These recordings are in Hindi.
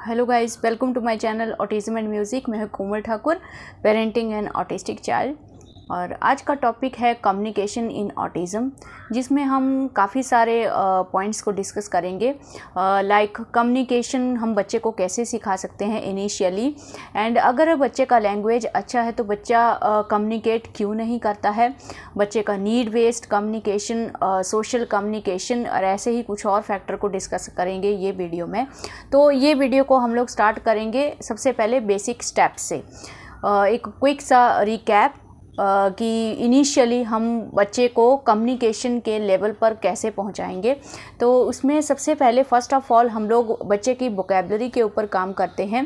Hello guys, welcome to my channel autism and music. मैं हूं Komal Thakur, parenting and autistic child. और आज का टॉपिक है कम्युनिकेशन इन ऑटिज़म, जिसमें हम काफ़ी सारे पॉइंट्स को डिस्कस करेंगे। लाइक कम्युनिकेशन हम बच्चे को कैसे सिखा सकते हैं इनिशियली, एंड अगर बच्चे का लैंग्वेज अच्छा है तो बच्चा कम्युनिकेट क्यों नहीं करता है, बच्चे का need based communication, social communication और ऐसे ही कुछ और फैक्टर को डिस्कस करेंगे ये वीडियो में। तो ये वीडियो को हम लोग स्टार्ट करेंगे सबसे पहले बेसिक स्टेप से। एक क्विक सा रिकैप कि इनिशियली हम बच्चे को कम्युनिकेशन के लेवल पर कैसे पहुंचाएंगे। तो उसमें सबसे पहले फर्स्ट ऑफ ऑल हम लोग बच्चे की वोकैबुलरी के ऊपर काम करते हैं।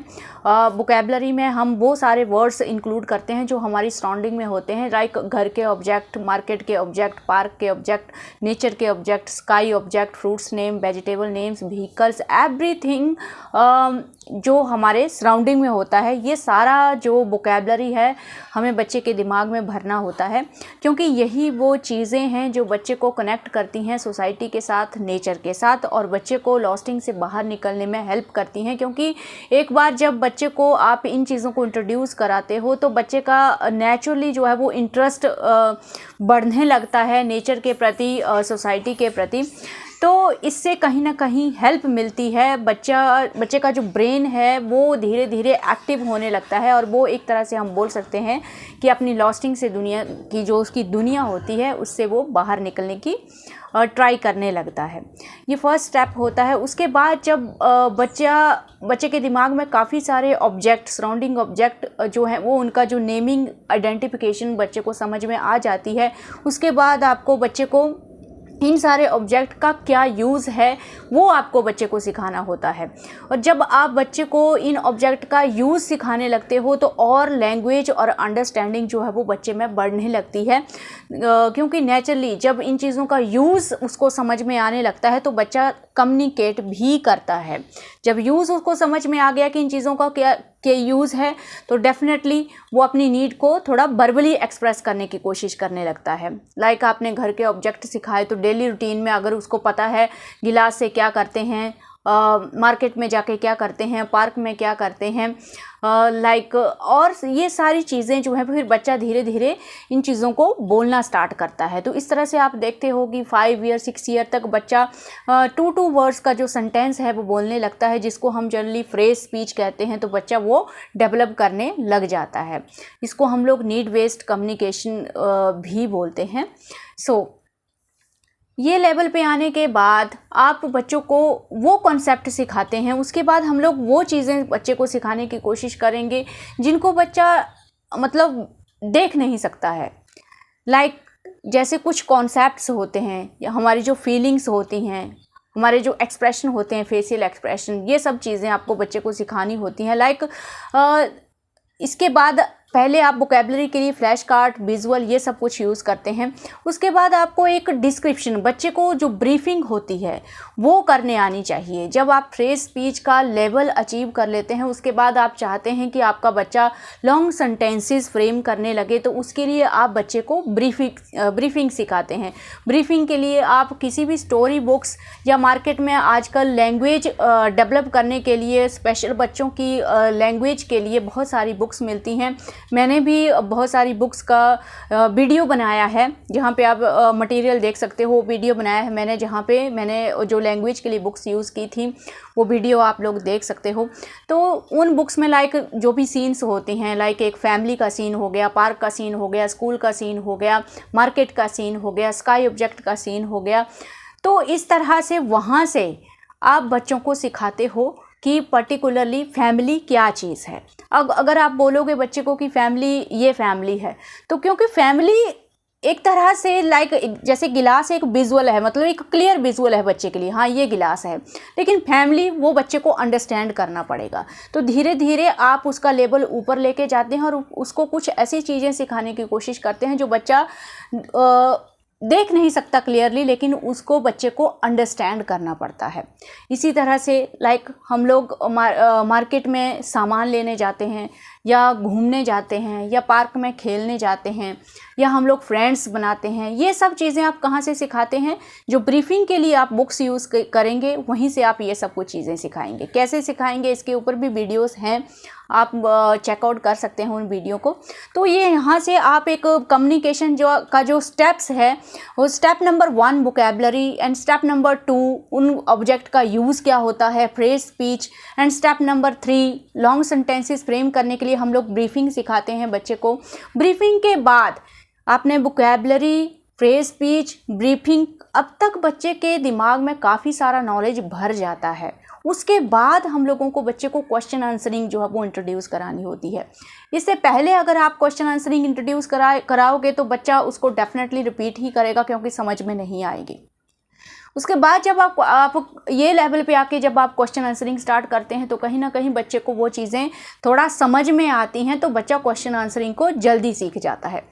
वोकैबुलरी में हम वो सारे वर्ड्स इंक्लूड करते हैं जो हमारी सराउंडिंग में होते हैं, लाइक घर के ऑब्जेक्ट, मार्केट के ऑब्जेक्ट, पार्क के ऑब्जेक्ट, नेचर के object, sky object, fruits name, vegetable names, vehicles, everything जो हमारे सराउंडिंग में होता है। ये सारा जो वोकैबुलरी है हमें बच्चे के दिमाग में भरना होता है, क्योंकि यही वो चीज़ें हैं जो बच्चे को कनेक्ट करती हैं सोसाइटी के साथ, नेचर के साथ, और बच्चे को लॉस्टिंग से बाहर निकलने में हेल्प करती हैं। क्योंकि एक बार जब बच्चे को आप इन चीज़ों को इंट्रोड्यूस कराते हो तो बच्चे का नेचुरली जो है वो इंटरेस्ट बढ़ने लगता है नेचर के प्रति, सोसाइटी के प्रति। तो इससे कहीं ना कहीं हेल्प मिलती है। बच्चे का जो ब्रेन है वो धीरे धीरे एक्टिव होने लगता है, और वो एक तरह से हम बोल सकते हैं कि अपनी लॉस्टिंग से दुनिया की जो उसकी दुनिया होती है उससे वो बाहर निकलने की ट्राई करने लगता है। ये फर्स्ट स्टेप होता है। उसके बाद जब बच्चे के दिमाग में काफ़ी सारे ऑब्जेक्ट, सराउंडिंग ऑब्जेक्ट जो है वो उनका जो नेमिंग आइडेंटिफिकेशन बच्चे को समझ में आ जाती है, उसके बाद आपको बच्चे को इन सारे ऑब्जेक्ट का क्या यूज़ है वो आपको बच्चे को सिखाना होता है। और जब आप बच्चे को इन ऑब्जेक्ट का यूज़ सिखाने लगते हो तो और लैंग्वेज और अंडरस्टैंडिंग जो है वो बच्चे में बढ़ने लगती है, क्योंकि नेचुरली जब इन चीज़ों का यूज़ उसको समझ में आने लगता है तो बच्चा कम्युनिकेट भी करता है। जब यूज़ उसको समझ में आ गया कि इन चीज़ों का क्या यूज़ है तो डेफिनेटली वो अपनी नीड को थोड़ा वर्बली एक्सप्रेस करने की कोशिश करने लगता है। लाइक आपने घर के ऑब्जेक्ट सिखाए तो डेली रूटीन में अगर उसको पता है गिलास से क्या करते हैं, मार्केट में जाके क्या करते हैं, पार्क में क्या करते हैं, लाइक और ये सारी चीज़ें जो है फिर बच्चा धीरे धीरे इन चीज़ों को बोलना स्टार्ट करता है। तो इस तरह से आप देखते हो कि 5 ईयर 6 ईयर तक बच्चा 2 वर्ड्स का जो सेंटेंस है वो बोलने लगता है, जिसको हम जनरली फ्रेज स्पीच कहते हैं। तो बच्चा वो डेवलप करने लग जाता है। इसको हम लोग नीड बेस्ड कम्युनिकेशन भी बोलते हैं। ये लेवल पे आने के बाद आप बच्चों को वो कॉन्सेप्ट सिखाते हैं। उसके बाद हम लोग वो चीज़ें बच्चे को सिखाने की कोशिश करेंगे जिनको बच्चा मतलब देख नहीं सकता है। लाइक जैसे कुछ कॉन्सेप्ट्स होते हैं या हमारी जो फीलिंग्स होती हैं, हमारे जो एक्सप्रेशन होते हैं, फेशियल एक्सप्रेशन, ये सब चीज़ें आपको बच्चे को सिखानी होती हैं। लाइक इसके बाद पहले आप वोकैबुलरी के लिए फ्लैश कार्ड, विजुअल, ये सब कुछ यूज़ करते हैं। उसके बाद आपको एक डिस्क्रिप्शन, बच्चे को जो ब्रीफिंग होती है वो करने आनी चाहिए। जब आप फ्रेज स्पीच का लेवल अचीव कर लेते हैं उसके बाद आप चाहते हैं कि आपका बच्चा लॉन्ग सेंटेंसेस फ्रेम करने लगे, तो उसके लिए आप बच्चे को ब्रीफिंग सिखाते हैं। ब्रीफिंग के लिए आप किसी भी स्टोरी बुक्स या मार्केट में आजकल लैंग्वेज डेवलप करने के लिए स्पेशल बच्चों की लैंग्वेज के लिए बहुत सारी बुक्स मिलती हैं। मैंने भी बहुत सारी बुक्स का वीडियो बनाया है, जहाँ पे आप मटेरियल देख सकते हो। वीडियो बनाया है मैंने, जहाँ पे मैंने जो लैंग्वेज के लिए बुक्स यूज़ की थी वो वीडियो आप लोग देख सकते हो। तो उन बुक्स में लाइक जो भी सीन्स होते हैं, लाइक एक फैमिली का सीन हो गया, पार्क का सीन हो गया, स्कूल का सीन हो गया, मार्केट का सीन हो गया, स्काई ऑब्जेक्ट का सीन हो गया। तो इस तरह से वहाँ से आप बच्चों को सिखाते हो कि पर्टिकुलरली फैमिली क्या चीज़ है। अब अगर आप बोलोगे बच्चे को कि फैमिली ये फैमिली है, तो क्योंकि फैमिली एक तरह से लाइक जैसे गिलास एक विजुअल है, मतलब एक क्लियर विजुअल है बच्चे के लिए, हाँ ये गिलास है, लेकिन फैमिली वो बच्चे को अंडरस्टैंड करना पड़ेगा। तो धीरे धीरे आप उसका लेवल ऊपर लेके जाते हैं और उसको कुछ ऐसी चीज़ें सिखाने की कोशिश करते हैं जो बच्चा देख नहीं सकता क्लियरली, लेकिन उसको बच्चे को अंडरस्टैंड करना पड़ता है। इसी तरह से लाइक हम लोग मार्केट में सामान लेने जाते हैं या घूमने जाते हैं या पार्क में खेलने जाते हैं या हम लोग फ्रेंड्स बनाते हैं, ये सब चीज़ें आप कहाँ से सिखाते हैं? जो ब्रीफिंग के लिए आप बुक्स यूज़ करेंगे वहीं से आप ये सब कुछ चीज़ें सिखाएंगे। कैसे सिखाएंगे इसके ऊपर भी वीडियोस हैं, आप चेकआउट कर सकते हैं उन वीडियो को। तो ये यहाँ से आप एक कम्युनिकेशन जो स्टेप्स है वो step number 1 vocabulary and step number 2 उन ऑब्जेक्ट का यूज़ क्या होता है, phrase speech, and step number 3 long sentences frame करने के लिए हम लोग ब्रीफिंग सिखाते हैं बच्चे को। ब्रीफिंग के बाद आपने वोकैबुलरी, फ्रेज स्पीच, ब्रीफिंग, अब तक बच्चे के दिमाग में काफ़ी सारा नॉलेज भर जाता है। उसके बाद हम लोगों को बच्चे को क्वेश्चन आंसरिंग जो है वो इंट्रोड्यूस करानी होती है। इससे पहले अगर आप क्वेश्चन आंसरिंग इंट्रोड्यूस कराओगे तो बच्चा उसको डेफिनेटली रिपीट ही करेगा क्योंकि समझ में नहीं आएगी। उसके बाद जब आप ये लेवल पे आके जब आप क्वेश्चन आंसरिंग स्टार्ट करते हैं तो कहीं ना कहीं बच्चे को वो चीज़ें थोड़ा समझ में आती हैं, तो बच्चा क्वेश्चन आंसरिंग को जल्दी सीख जाता है।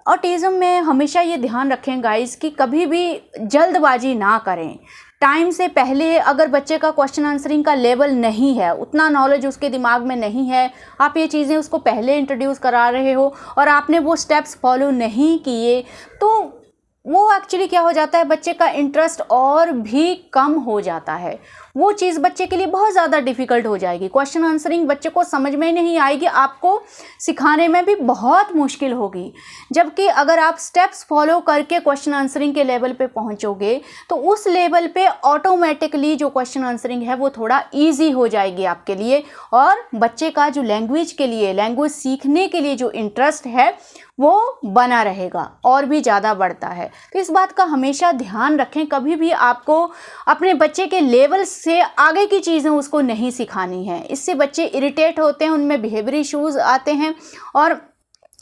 ऑटिज़म में हमेशा ये ध्यान रखें गाइस कि कभी भी जल्दबाजी ना करें। टाइम से पहले अगर बच्चे का क्वेश्चन आंसरिंग का लेवल नहीं है, उतना नॉलेज उसके दिमाग में नहीं है, आप ये चीज़ें उसको पहले इंट्रोड्यूस करा रहे हो और आपने वो स्टेप्स फॉलो नहीं किए, तो वो एक्चुअली क्या हो जाता है, बच्चे का इंटरेस्ट और भी कम हो जाता है। वो चीज़ बच्चे के लिए बहुत ज़्यादा डिफ़िकल्ट हो जाएगी। क्वेश्चन आंसरिंग बच्चे को समझ में ही नहीं आएगी, आपको सिखाने में भी बहुत मुश्किल होगी। जबकि अगर आप स्टेप्स फॉलो करके क्वेश्चन आंसरिंग के लेवल पे पहुंचोगे तो उस लेवल पे ऑटोमेटिकली जो क्वेश्चन आंसरिंग है वो थोड़ा इजी हो जाएगी आपके लिए, और बच्चे का जो लैंग्वेज सीखने के लिए जो इंटरेस्ट है वो बना रहेगा और भी ज़्यादा बढ़ता है। तो इस बात का हमेशा ध्यान रखें, कभी भी आपको अपने बच्चे के लेवल से आगे की चीज़ें उसको नहीं सिखानी है। इससे बच्चे इरिटेट होते हैं, उनमें बिहेवियर इश्यूज़ आते हैं और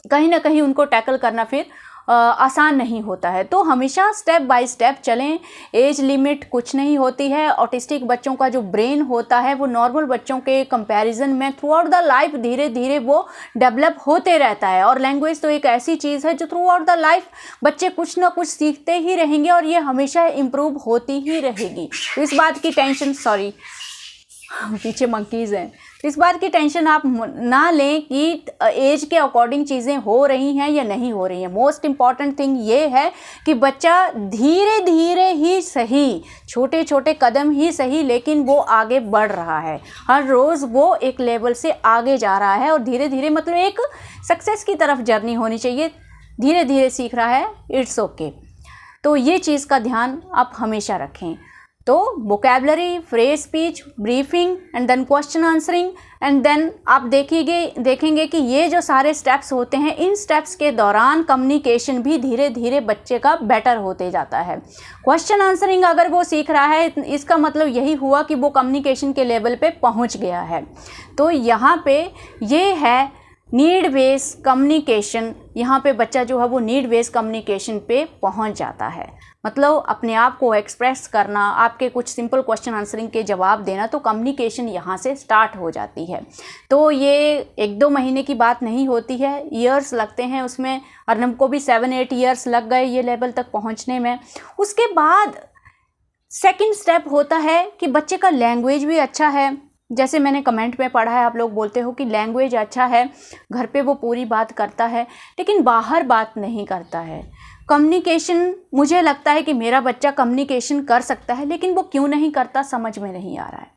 कहीं ना कहीं उनको टैकल करना फिर आसान नहीं होता है। तो हमेशा स्टेप बाय स्टेप चलें। एज लिमिट कुछ नहीं होती है। ऑटिस्टिक बच्चों का जो ब्रेन होता है वो नॉर्मल बच्चों के कंपैरिजन में थ्रू आउट द लाइफ धीरे धीरे वो डेवलप होते रहता है। और लैंग्वेज तो एक ऐसी चीज़ है जो थ्रू आउट द लाइफ बच्चे कुछ ना कुछ सीखते ही रहेंगे और ये हमेशा इम्प्रूव होती ही रहेगी। तो इस बात की टेंशन, सॉरी पीछे मंकीज़ हैं, इस बात की टेंशन आप ना लें कि एज के अकॉर्डिंग चीज़ें हो रही हैं या नहीं हो रही हैं। मोस्ट इम्पॉर्टेंट थिंग ये है कि बच्चा धीरे धीरे ही सही, छोटे छोटे कदम ही सही, लेकिन वो आगे बढ़ रहा है। हर रोज़ वो एक लेवल से आगे जा रहा है और धीरे धीरे मतलब एक सक्सेस की तरफ जर्नी होनी चाहिए। धीरे धीरे सीख रहा है, इट्स ओके। तो ये चीज़ का ध्यान आप हमेशा रखें। तो vocabulary, phrase speech, briefing and then question answering, and then आप देखेंगे कि ये जो सारे स्टेप्स होते हैं, इन स्टेप्स के दौरान कम्युनिकेशन भी धीरे धीरे बच्चे का बेटर होते जाता है। क्वेश्चन आंसरिंग अगर वो सीख रहा है, इसका मतलब यही हुआ कि वो कम्युनिकेशन के लेवल पे पहुंच गया है। तो यहाँ पे ये है नीड बेस कम्युनिकेशन। यहाँ पे बच्चा जो है वो नीड बेस कम्युनिकेशन पे पहुँच जाता है। मतलब अपने आप को एक्सप्रेस करना, आपके कुछ सिंपल क्वेश्चन आंसरिंग के जवाब देना, तो कम्युनिकेशन यहाँ से स्टार्ट हो जाती है। तो ये 1-2 महीने की बात नहीं होती है, ईयर्स लगते हैं उसमें। अर्नब को भी 7-8 ईयर्स लग गए ये लेवल तक पहुँचने में। उसके बाद सेकंड स्टेप होता है कि बच्चे का लैंग्वेज भी अच्छा है। जैसे मैंने कमेंट में पढ़ा है, आप लोग बोलते हो कि लैंग्वेज अच्छा है, घर पे वो पूरी बात करता है लेकिन बाहर बात नहीं करता है। कम्युनिकेशन, मुझे लगता है कि मेरा बच्चा कम्युनिकेशन कर सकता है लेकिन वो क्यों नहीं करता समझ में नहीं आ रहा है।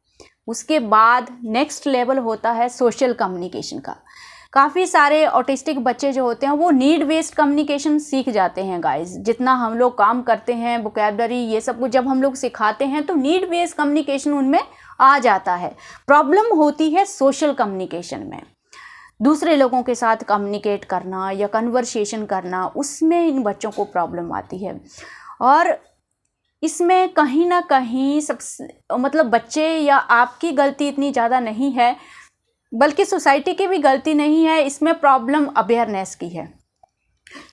उसके बाद नेक्स्ट लेवल होता है सोशल कम्युनिकेशन का। काफ़ी सारे ऑटिस्टिक बच्चे जो होते हैं वो नीड बेस्ड कम्युनिकेशन सीख जाते हैं गाइस। जितना हम लोग काम करते हैं, वोकैबुलरी ये सब कुछ जब हम लोग सिखाते हैं तो नीड बेस्ड कम्युनिकेशन उनमें आ जाता है। प्रॉब्लम होती है सोशल कम्युनिकेशन में, दूसरे लोगों के साथ कम्युनिकेट करना या कन्वर्सेशन करना, उसमें इन बच्चों को प्रॉब्लम आती है। और इसमें कहीं ना कहीं मतलब बच्चे या आपकी गलती इतनी ज़्यादा नहीं है, बल्कि सोसाइटी की भी गलती नहीं है, इसमें प्रॉब्लम अवेयरनेस की है।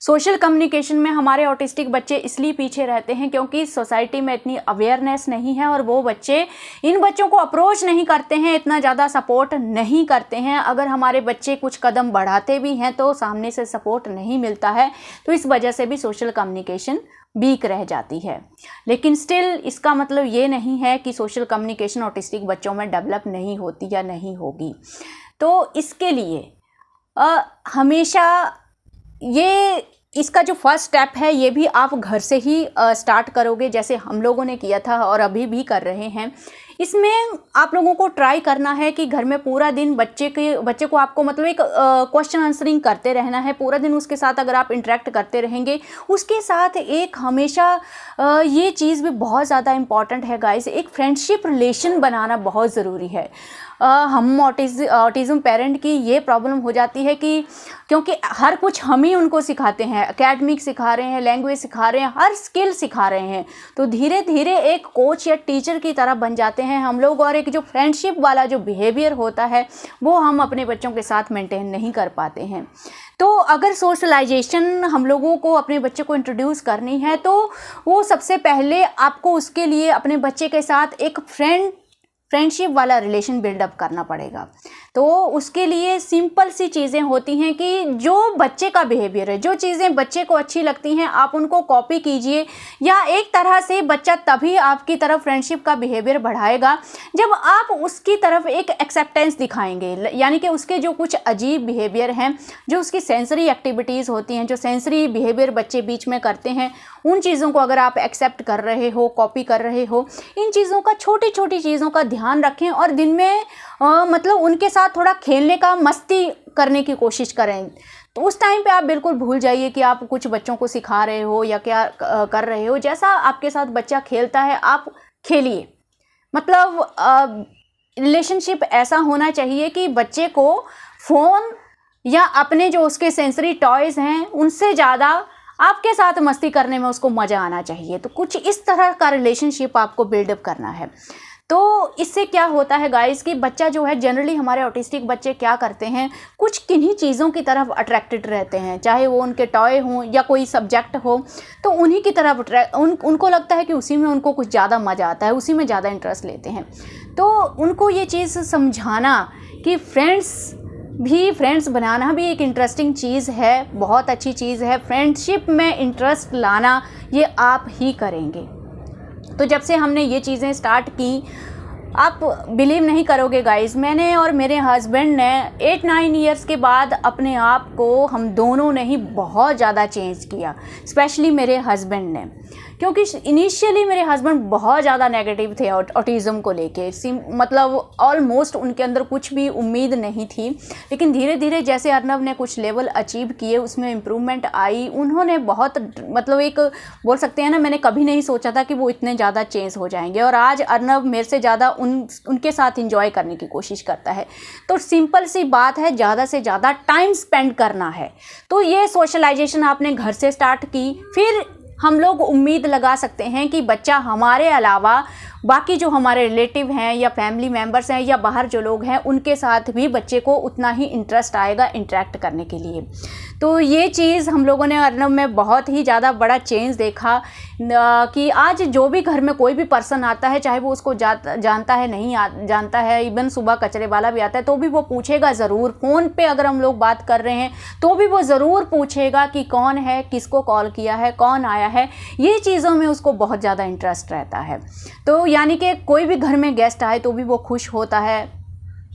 सोशल कम्युनिकेशन में हमारे ऑटिस्टिक बच्चे इसलिए पीछे रहते हैं क्योंकि सोसाइटी में इतनी अवेयरनेस नहीं है और वो बच्चे इन बच्चों को अप्रोच नहीं करते हैं, इतना ज़्यादा सपोर्ट नहीं करते हैं। अगर हमारे बच्चे कुछ कदम बढ़ाते भी हैं तो सामने से सपोर्ट नहीं मिलता है, तो इस वजह से भी सोशल कम्युनिकेशन वीक रह जाती है। लेकिन स्टिल इसका मतलब ये नहीं है कि सोशल कम्युनिकेशन ऑटिस्टिक बच्चों में डेवलप नहीं होती या नहीं होगी। तो इसके लिए हमेशा ये इसका जो फर्स्ट स्टेप है ये भी आप घर से ही स्टार्ट करोगे, जैसे हम लोगों ने किया था और अभी भी कर रहे हैं। इसमें आप लोगों को ट्राई करना है कि घर में पूरा दिन बच्चे को आपको मतलब एक क्वेश्चन आंसरिंग करते रहना है पूरा दिन। उसके साथ अगर आप इंटरेक्ट करते रहेंगे, उसके साथ एक हमेशा ये चीज़ भी बहुत ज़्यादा इम्पॉर्टेंट है गाइस, एक फ्रेंडशिप रिलेशन बनाना बहुत ज़रूरी है। हम ऑटिज़म पेरेंट की ये प्रॉब्लम हो जाती है कि क्योंकि हर कुछ हम ही उनको सिखाते हैं, एकेडमिक सिखा रहे हैं, लैंग्वेज सिखा रहे हैं, हर स्किल सिखा रहे हैं, तो धीरे धीरे एक कोच या टीचर की तरह बन जाते हैं हम लोग, और एक जो फ्रेंडशिप वाला जो बिहेवियर होता है वो हम अपने बच्चों के साथ मेंटेन नहीं कर पाते हैं। तो अगर सोशलाइजेशन हम लोगों को अपने बच्चे को इंट्रोड्यूस करनी है तो वो सबसे पहले आपको उसके लिए अपने बच्चे के साथ एक फ्रेंडशिप वाला रिलेशन बिल्डअप करना पड़ेगा। तो उसके लिए सिंपल सी चीज़ें होती हैं कि जो बच्चे का बिहेवियर है, जो चीज़ें बच्चे को अच्छी लगती हैं आप उनको कॉपी कीजिए, या एक तरह से बच्चा तभी आपकी तरफ फ्रेंडशिप का बिहेवियर बढ़ाएगा जब आप उसकी तरफ एक एक्सेप्टेंस दिखाएंगे। यानी कि उसके जो कुछ अजीब बिहेवियर हैं, जो उसकी सेंसरी एक्टिविटीज़ होती हैं, जो सेंसरी बिहेवियर बच्चे बीच में करते हैं, उन चीज़ों को अगर आप एक्सेप्ट कर रहे हो, कॉपी कर रहे हो, इन चीज़ों का छोटी छोटी चीज़ों का ध्यान रखें और दिन में मतलब उनके साथ थोड़ा खेलने का, मस्ती करने की कोशिश करें। तो उस टाइम पे आप बिल्कुल भूल जाइए कि आप कुछ बच्चों को सिखा रहे हो या क्या कर रहे हो। जैसा आपके साथ बच्चा खेलता है आप खेलिए। मतलब रिलेशनशिप ऐसा होना चाहिए कि बच्चे को फ़ोन या अपने जो उसके सेंसरी टॉयज़ हैं उनसे ज़्यादा आपके साथ मस्ती करने में उसको मज़ा आना चाहिए। तो कुछ इस तरह का रिलेशनशिप आपको बिल्डअप करना है। तो इससे क्या होता है गाइस कि बच्चा जो है, जनरली हमारे ऑटिस्टिक बच्चे क्या करते हैं, कुछ किन्हीं चीज़ों की तरफ अट्रैक्टेड रहते हैं, चाहे वो उनके टॉय हों या कोई सब्जेक्ट हो, तो उन्हीं की तरफ उनको लगता है कि उसी में उनको कुछ ज़्यादा मज़ा आता है, उसी में ज़्यादा इंटरेस्ट लेते हैं। तो उनको ये चीज़ समझाना कि फ्रेंड्स बनाना भी एक इंटरेस्टिंग चीज़ है, बहुत अच्छी चीज़ है। फ्रेंडशिप में इंटरेस्ट लाना ये आप ही करेंगे। तो जब से हमने ये चीज़ें स्टार्ट की, आप बिलीव नहीं करोगे गाइस, मैंने और मेरे हस्बैंड ने 8-9 ईयर्स के बाद अपने आप को, हम दोनों ने ही बहुत ज़्यादा चेंज किया। स्पेशली मेरे हस्बैंड ने, क्योंकि इनिशियली मेरे हस्बैंड बहुत ज़्यादा नेगेटिव थे ऑटिज़म को लेके। मतलब ऑलमोस्ट उनके अंदर कुछ भी उम्मीद नहीं थी, लेकिन धीरे धीरे जैसे अर्नव ने कुछ लेवल अचीव किए, उसमें इम्प्रूवमेंट आई। उन्होंने बहुत, मतलब एक बोल सकते हैं ना, मैंने कभी नहीं सोचा था कि वो इतने ज़्यादा चेंज हो जाएंगे, और आज अर्नव मेरे से ज़्यादा उनके साथ इंजॉय करने की कोशिश करता है। तो सिंपल सी बात है, ज़्यादा से ज़्यादा टाइम स्पेंड करना है। तो ये सोशलाइजेशन आपने घर से स्टार्ट की, फिर हम लोग उम्मीद लगा सकते हैं कि बच्चा हमारे अलावा बाकी जो हमारे रिलेटिव हैं या फैमिली मेम्बर्स हैं या बाहर जो लोग हैं, उनके साथ भी बच्चे को उतना ही इंटरेस्ट आएगा इंटरेक्ट करने के लिए। तो ये चीज़ हम लोगों ने अर्नव में बहुत ही ज़्यादा बड़ा चेंज देखा कि आज जो भी घर में कोई भी पर्सन आता है, चाहे वो उसको जानता है नहीं जानता है, इवन सुबह कचरे वाला भी आता है तो भी वो पूछेगा ज़रूर। फ़ोन पे अगर हम लोग बात कर रहे हैं तो भी वो ज़रूर पूछेगा कि कौन है, किसको कॉल किया है, कौन आया है। ये चीज़ों में उसको बहुत ज़्यादा इंटरेस्ट रहता है। तो यानी कि कोई भी घर में गेस्ट आए तो भी वो खुश होता है,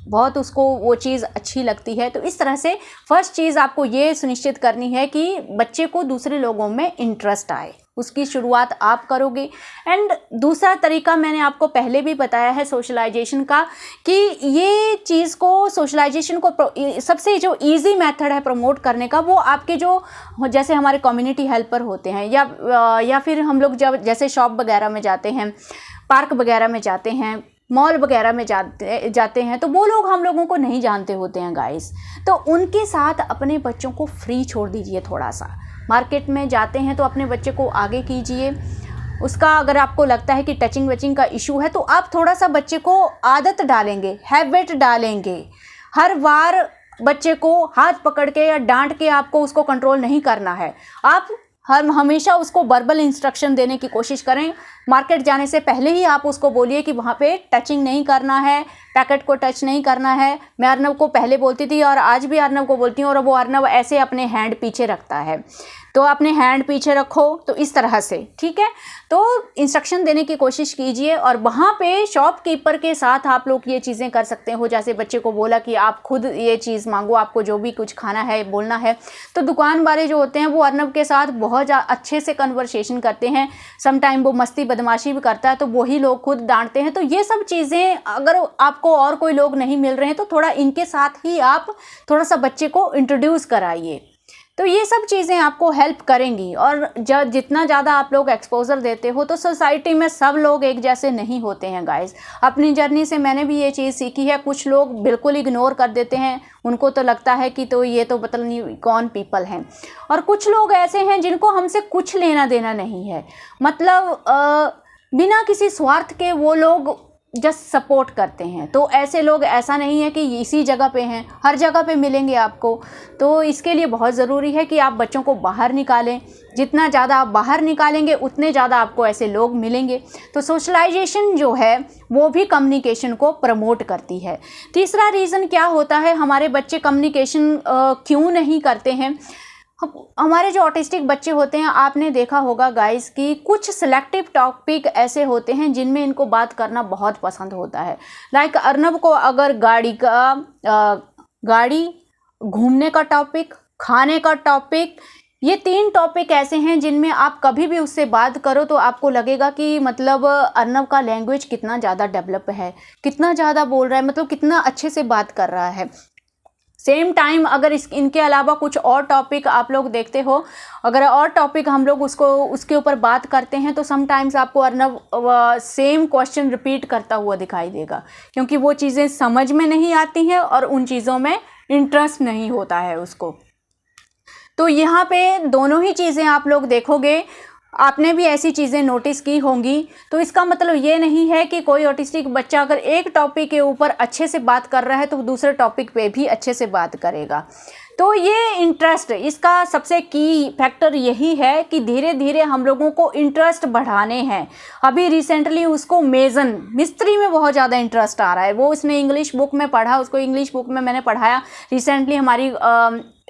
बहुत उसको वो चीज़ अच्छी लगती है। तो इस तरह से फर्स्ट चीज़ आपको ये सुनिश्चित करनी है कि बच्चे को दूसरे लोगों में इंटरेस्ट आए, उसकी शुरुआत आप करोगे। एंड दूसरा तरीका मैंने आपको पहले भी बताया है सोशलाइजेशन का, कि ये चीज़ को, सोशलाइजेशन को सबसे जो इजी मेथड है प्रमोट करने का, वो आपके जो जैसे हमारे कम्युनिटी हेल्पर होते हैं या फिर हम लोग जब जैसे शॉप वगैरह में जाते हैं, पार्क वगैरह में जाते हैं, मॉल वगैरह में जाते हैं, तो वो लोग हम लोगों को नहीं जानते होते हैं गाइस। तो उनके साथ अपने बच्चों को फ्री छोड़ दीजिए। थोड़ा सा मार्केट में जाते हैं तो अपने बच्चे को आगे कीजिए। उसका अगर आपको लगता है कि टचिंग वचिंग का इशू है तो आप थोड़ा सा बच्चे को आदत डालेंगे, हैबिट डालेंगे। हर बार बच्चे को हाथ पकड़ के या डांट के आपको उसको कंट्रोल नहीं करना है। आप हमेशा उसको वर्बल इंस्ट्रक्शन देने की कोशिश करें। मार्केट जाने से पहले ही आप उसको बोलिए कि वहाँ पे टचिंग नहीं करना है, पैकेट को टच नहीं करना है। मैं अर्नव को पहले बोलती थी और आज भी अर्नव को बोलती हूँ, और वो अर्नव ऐसे अपने हैंड पीछे रखता है। तो अपने हैंड पीछे रखो, तो इस तरह से, ठीक है। तो इंस्ट्रक्शन देने की कोशिश कीजिए और वहाँ पे शॉपकीपर के साथ आप लोग ये चीज़ें कर सकते हो। जैसे बच्चे को बोला कि आप खुद ये चीज़ मांगो, आपको जो भी कुछ खाना है बोलना है, तो दुकान वाले जो होते हैं वो अर्नब के साथ बहुत अच्छे से कन्वर्सेशन करते हैं। समटाइम वो मस्ती बदमाशी भी करता है, तो वही लोग खुद डांटते हैं। तो ये सब चीज़ें अगर आपको और कोई लोग नहीं मिल रहे हैं तो थोड़ा इनके साथ ही आप थोड़ा सा बच्चे को इंट्रोड्यूस कराइए। तो ये सब चीज़ें आपको हेल्प करेंगी। और जितना ज़्यादा आप लोग एक्सपोजर देते हो, तो सोसाइटी में सब लोग एक जैसे नहीं होते हैं गाइस। अपनी जर्नी से मैंने भी ये चीज़ सीखी है। कुछ लोग बिल्कुल इग्नोर कर देते हैं, उनको तो लगता है कि तो ये तो पता नहीं कौन पीपल हैं। और कुछ लोग ऐसे हैं जिनको हमसे कुछ लेना देना नहीं है, मतलब बिना किसी स्वार्थ के वो लोग जस्ट सपोर्ट करते हैं। तो ऐसे लोग, ऐसा नहीं है कि इसी जगह पे हैं, हर जगह पे मिलेंगे आपको। तो इसके लिए बहुत ज़रूरी है कि आप बच्चों को बाहर निकालें। जितना ज़्यादा आप बाहर निकालेंगे उतने ज़्यादा आपको ऐसे लोग मिलेंगे। तो सोशलाइजेशन जो है वो भी कम्युनिकेशन को प्रमोट करती है। तीसरा रीज़न क्या होता है, हमारे बच्चे कम्युनिकेशन क्यों नहीं करते हैं। हमारे जो ऑटिस्टिक बच्चे होते हैं, आपने देखा होगा गाइस कि कुछ सिलेक्टिव टॉपिक ऐसे होते हैं जिनमें इनको बात करना बहुत पसंद होता है। लाइक अर्नब को अगर गाड़ी, घूमने का टॉपिक, खाने का टॉपिक, ये 3 टॉपिक ऐसे हैं जिनमें आप कभी भी उससे बात करो तो आपको लगेगा कि मतलब अर्नब का लैंग्वेज कितना ज़्यादा डेवलप है, कितना ज़्यादा बोल रहा है, मतलब कितना अच्छे से बात कर रहा है। सेम टाइम अगर इनके अलावा कुछ और टॉपिक आप लोग देखते हो, अगर और टॉपिक हम लोग उसके ऊपर बात करते हैं, तो समटाइम्स आपको अर्नब सेम क्वेश्चन रिपीट करता हुआ दिखाई देगा, क्योंकि वो चीज़ें समझ में नहीं आती हैं और उन चीज़ों में इंटरेस्ट नहीं होता है उसको। तो यहाँ पे दोनों ही चीज़ें आप लोग देखोगे, आपने भी ऐसी चीज़ें नोटिस की होंगी। तो इसका मतलब ये नहीं है कि कोई ऑटिस्टिक बच्चा अगर एक टॉपिक के ऊपर अच्छे से बात कर रहा है तो दूसरे टॉपिक पे भी अच्छे से बात करेगा। तो ये इंटरेस्ट, इसका सबसे की फैक्टर यही है कि धीरे धीरे हम लोगों को इंटरेस्ट बढ़ाने हैं। अभी रिसेंटली उसको मेज़न मिस्त्री में बहुत ज़्यादा इंटरेस्ट आ रहा है। वो उसने इंग्लिश बुक में पढ़ा, उसको इंग्लिश बुक में मैंने पढ़ाया। रिसेंटली हमारी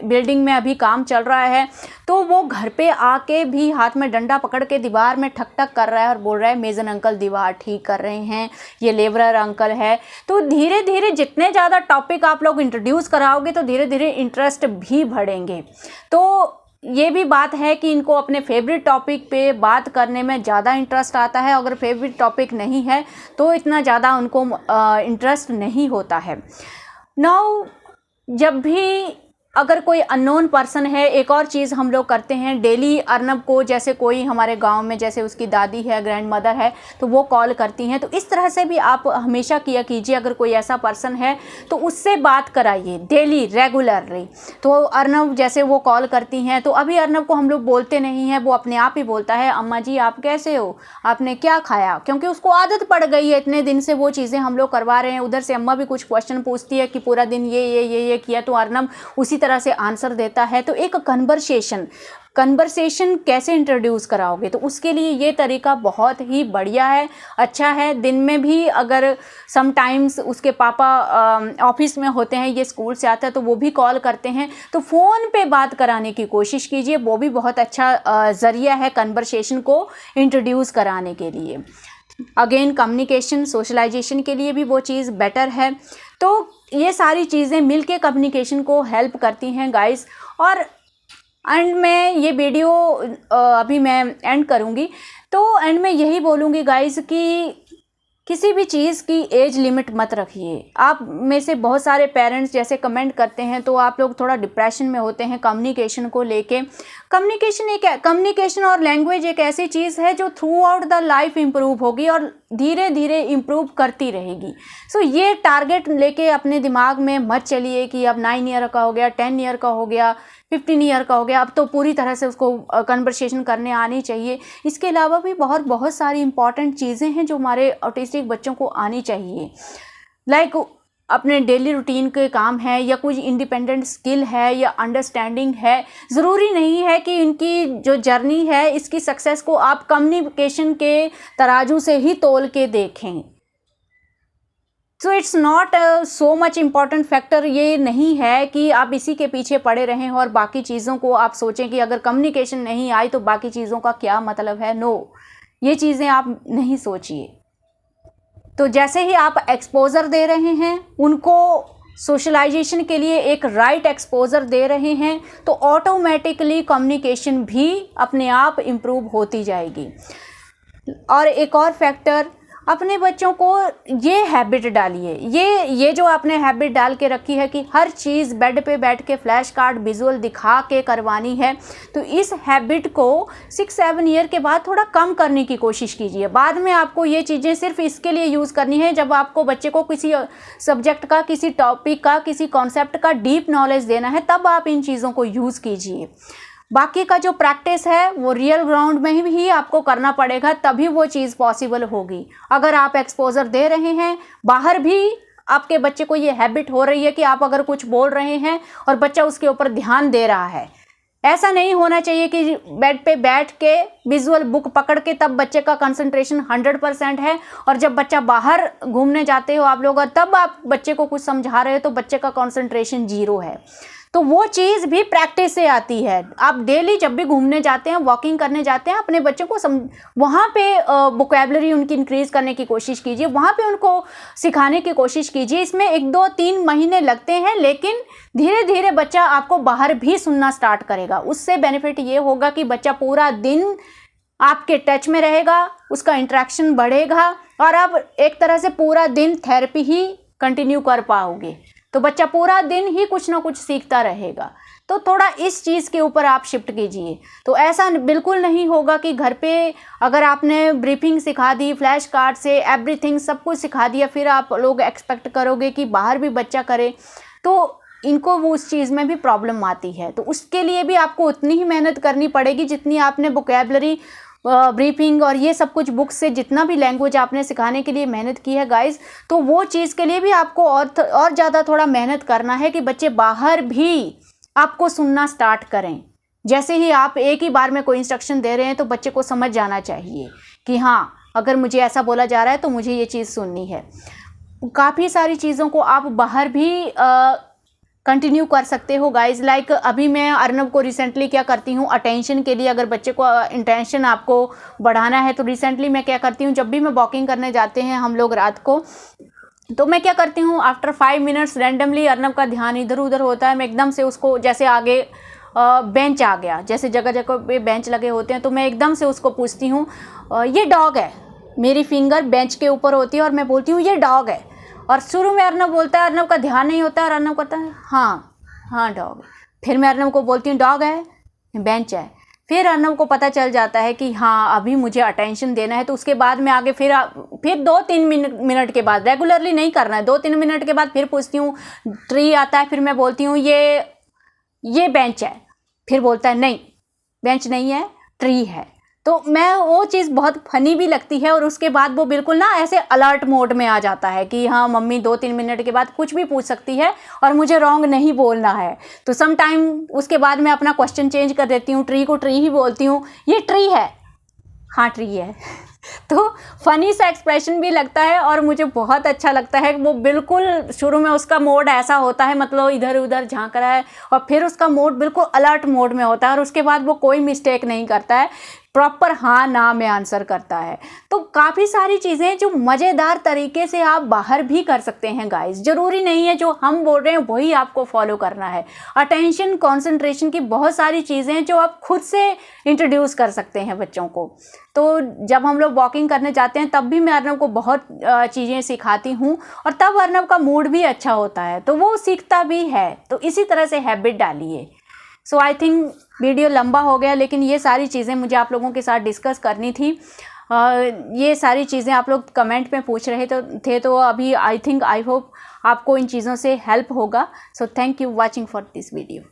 बिल्डिंग में अभी काम चल रहा है, तो वो घर पे आके भी हाथ में डंडा पकड़ के दीवार में ठक ठक कर रहा है और बोल रहा है मेज़न अंकल दीवार ठीक कर रहे हैं, ये लेबरर अंकल है। तो धीरे धीरे जितने ज़्यादा टॉपिक आप लोग इंट्रोड्यूस कराओगे तो धीरे धीरे इंटरेस्ट भी बढ़ेंगे। तो ये भी बात है कि इनको अपने फेवरेट टॉपिक पे बात करने में ज़्यादा इंटरेस्ट आता है। अगर फेवरेट टॉपिक नहीं है तो इतना ज़्यादा उनको इंटरेस्ट नहीं होता है। नाउ जब भी अगर कोई अननोन पर्सन है, एक और चीज़ हम लोग करते हैं डेली अर्नब को, जैसे कोई हमारे गांव में जैसे उसकी दादी है, ग्रैंड मदर है, तो वो कॉल करती हैं। तो इस तरह से भी आप हमेशा किया कीजिए। अगर कोई ऐसा पर्सन है तो उससे बात कराइए डेली रेगुलरली। तो अर्नब जैसे वो कॉल करती हैं तो अभी अर्नब को हम लोग बोलते नहीं हैं, वो अपने आप ही बोलता है अम्मा जी आप कैसे हो, आपने क्या खाया, क्योंकि उसको आदत पड़ गई है, इतने दिन से वो चीज़ें हम लोग करवा रहे हैं। उधर से अम्मा भी कुछ क्वेश्चन पूछती है कि पूरा दिन ये किया, तो अर्नब उसी तरह से आंसर देता है। तो एक कन्वर्सेशन कैसे इंट्रोड्यूस कराओगे, तो उसके लिए ये तरीका बहुत ही बढ़िया है, अच्छा है। दिन में भी अगर समटाइम्स उसके पापा ऑफिस में होते हैं, ये स्कूल से आता है, तो वो भी कॉल करते हैं, तो फ़ोन पे बात कराने की कोशिश कीजिए। वो भी बहुत अच्छा ज़रिया है कन्वर्सेशन को इंट्रोड्यूस कराने के लिए। अगेन कम्युनिकेशन, सोशलाइजेशन के लिए भी वो चीज़ बेटर है। तो ये सारी चीज़ें मिलके कम्युनिकेशन को हेल्प करती हैं गाइस। और एंड में ये वीडियो अभी मैं एंड करूँगी, तो एंड में यही बोलूँगी गाइस कि किसी भी चीज़ की एज लिमिट मत रखिए। आप में से बहुत सारे पेरेंट्स जैसे कमेंट करते हैं तो आप लोग थोड़ा डिप्रेशन में होते हैं कम्युनिकेशन को लेके। कम्युनिकेशन और लैंग्वेज एक ऐसी चीज़ है जो through out the life improve होगी और धीरे धीरे इम्प्रूव करती रहेगी। सो ये टारगेट लेके अपने दिमाग में मत चलिए कि अब 9 ईयर का हो गया, 10 ईयर का हो गया, 15 ईयर का हो गया, अब तो पूरी तरह से उसको कन्वर्सेशन करने आनी चाहिए। इसके अलावा भी बहुत सारी इंपॉर्टेंट चीज़ें हैं जो हमारे ऑटिस्टिक बच्चों को आनी चाहिए। लाइक अपने डेली रूटीन के काम है या कुछ इंडिपेंडेंट स्किल है या अंडरस्टैंडिंग है। ज़रूरी नहीं है कि इनकी जो जर्नी है इसकी सक्सेस को आप कम्युनिकेशन के तराजू से ही तोल के देखें। So it's not so much important factor. ये नहीं है कि आप इसी के पीछे पड़े रहें और बाकी चीज़ों को आप सोचें कि अगर कम्युनिकेशन नहीं आई तो बाकी चीज़ों का क्या मतलब है। नो, ये चीज़ें आप नहीं सोचिए। तो जैसे ही आप एक्सपोजर दे रहे हैं, उनको सोशलाइजेशन के लिए एक राइट एक्सपोजर दे रहे हैं, तो ऑटोमेटिकली कम्युनिकेशन भी अपने आप इम्प्रूव होती जाएगी। और एक और फैक्टर, अपने बच्चों को ये हैबिट डालिए, ये जो आपने हैबिट डाल के रखी है कि हर चीज़ बेड पे बैठ के फ्लैश कार्ड विजुअल दिखा के करवानी है, तो इस हैबिट को 6-7 ईयर के बाद थोड़ा कम करने की कोशिश कीजिए। बाद में आपको ये चीज़ें सिर्फ इसके लिए यूज़ करनी है जब आपको बच्चे को किसी सब्जेक्ट का, किसी टॉपिक का, किसी कॉन्सेप्ट का डीप नॉलेज देना है, तब आप इन चीज़ों को यूज़ कीजिए। बाकी का जो प्रैक्टिस है वो रियल ग्राउंड में ही आपको करना पड़ेगा, तभी वो चीज़ पॉसिबल होगी। अगर आप एक्सपोजर दे रहे हैं, बाहर भी आपके बच्चे को ये हैबिट हो रही है कि आप अगर कुछ बोल रहे हैं और बच्चा उसके ऊपर ध्यान दे रहा है, ऐसा नहीं होना चाहिए कि बेड पे बैठ के विजुअल बुक पकड़ के तब बच्चे का कंसंट्रेशन 100% है, और जब बच्चा बाहर घूमने जाते हो आप लोग और तब आप बच्चे को कुछ समझा रहे हो तो बच्चे का कंसंट्रेशन 0 है। तो वो चीज़ भी प्रैक्टिस से आती है। आप डेली जब भी घूमने जाते हैं, वॉकिंग करने जाते हैं, अपने बच्चों को वहाँ पे वोकैबुलरी उनकी इंक्रीज़ करने की कोशिश कीजिए, वहाँ पे उनको सिखाने की कोशिश कीजिए। इसमें 1-2-3 महीने लगते हैं, लेकिन धीरे धीरे बच्चा आपको बाहर भी सुनना स्टार्ट करेगा। उससे बेनिफिट ये होगा कि बच्चा पूरा दिन आपके टच में रहेगा, उसका इंटरेक्शन बढ़ेगा और आप एक तरह से पूरा दिन थेरेपी ही कंटिन्यू कर पाओगे। तो बच्चा पूरा दिन ही कुछ ना कुछ सीखता रहेगा। तो थोड़ा इस चीज़ के ऊपर आप शिफ्ट कीजिए। तो ऐसा बिल्कुल नहीं होगा कि घर पे अगर आपने ब्रीफिंग सिखा दी, फ्लैश कार्ड से एवरीथिंग सब कुछ सिखा दिया, फिर आप लोग एक्सपेक्ट करोगे कि बाहर भी बच्चा करे, तो इनको वो उस चीज़ में भी प्रॉब्लम आती है। तो उसके लिए भी आपको उतनी ही मेहनत करनी पड़ेगी जितनी आपने वोकैबुलरी, ब्रीफिंग और ये सब कुछ बुक्स से जितना भी लैंग्वेज आपने सिखाने के लिए मेहनत की है गाइस, तो वो चीज़ के लिए भी आपको और ज़्यादा थोड़ा मेहनत करना है कि बच्चे बाहर भी आपको सुनना स्टार्ट करें। जैसे ही आप एक ही बार में कोई इंस्ट्रक्शन दे रहे हैं तो बच्चे को समझ जाना चाहिए कि हाँ, अगर मुझे ऐसा बोला जा रहा है तो मुझे ये चीज़ सुननी है। काफ़ी सारी चीज़ों को आप बाहर भी कंटिन्यू कर सकते हो गाइज। लाइक अभी मैं अर्नब को रिसेंटली क्या करती हूँ, अटेंशन के लिए, अगर बच्चे को इंटेंशन आपको बढ़ाना है तो रिसेंटली मैं क्या करती हूँ, जब भी मैं वॉकिंग करने जाते हैं हम लोग रात को, तो मैं क्या करती हूँ, आफ्टर 5 मिनट्स रैंडमली अर्नब का ध्यान इधर उधर होता है, मैं एकदम से उसको, जैसे आगे बेंच आ गया, जैसे जगह जगह पे बेंच लगे होते हैं, तो मैं एकदम से उसको पूछती हूँ ये डॉग है। मेरी फिंगर बेंच के ऊपर होती है और मैं बोलती हूँ ये डॉग है। और शुरू में अर्नब बोलता है, अर्नब का ध्यान नहीं होता है और अर्नब कहता है हाँ हाँ डॉग। फिर मैं अर्नब को बोलती हूँ डॉग है, बेंच है। फिर अर्नब को पता चल जाता है कि हाँ अभी मुझे अटेंशन देना है। तो उसके बाद में आगे फिर 2-3 मिनट के बाद, रेगुलरली नहीं करना है, 2-3 मिनट के बाद फिर पूछती हूँ ट्री आता है, फिर मैं बोलती हूँ ये बेंच है। फिर बोलता है नहीं बेंच नहीं है, ट्री है। तो मैं वो चीज़ बहुत फनी भी लगती है और उसके बाद वो बिल्कुल ना ऐसे अलर्ट मोड में आ जाता है कि हाँ मम्मी 2-3 मिनट के बाद कुछ भी पूछ सकती है और मुझे रॉन्ग नहीं बोलना है। तो सम टाइम उसके बाद मैं अपना क्वेश्चन चेंज कर देती हूँ, ट्री को ट्री ही बोलती हूँ, ये ट्री है, हाँ ट्री है। तो फनी सा एक्सप्रेशन भी लगता है और मुझे बहुत अच्छा लगता है। वो बिल्कुल शुरू में उसका मोड ऐसा होता है, मतलब इधर उधर झांक रहा है, और फिर उसका मोड बिल्कुल अलर्ट मोड में होता है और उसके बाद वो कोई मिस्टेक नहीं करता है, प्रॉपर हाँ ना में आंसर करता है। तो काफ़ी सारी चीज़ें जो मज़ेदार तरीके से आप बाहर भी कर सकते हैं गाइस। ज़रूरी नहीं है जो हम बोल रहे हैं वही आपको फॉलो करना है। अटेंशन, कंसंट्रेशन की बहुत सारी चीज़ें जो आप खुद से इंट्रोड्यूस कर सकते हैं बच्चों को। तो जब हम लोग वॉकिंग करने जाते हैं तब भी मैं अर्नब को बहुत चीज़ें सिखाती हूँ और तब अर्नब का मूड भी अच्छा होता है, तो वो सीखता भी है। तो इसी तरह से हैबिट डालिए। सो आई थिंक वीडियो लंबा हो गया, लेकिन ये सारी चीज़ें मुझे आप लोगों के साथ डिस्कस करनी थी। ये सारी चीज़ें आप लोग कमेंट में पूछ रहे थे, तो अभी आई होप आपको इन चीज़ों से हेल्प होगा। So thank you watching for this video.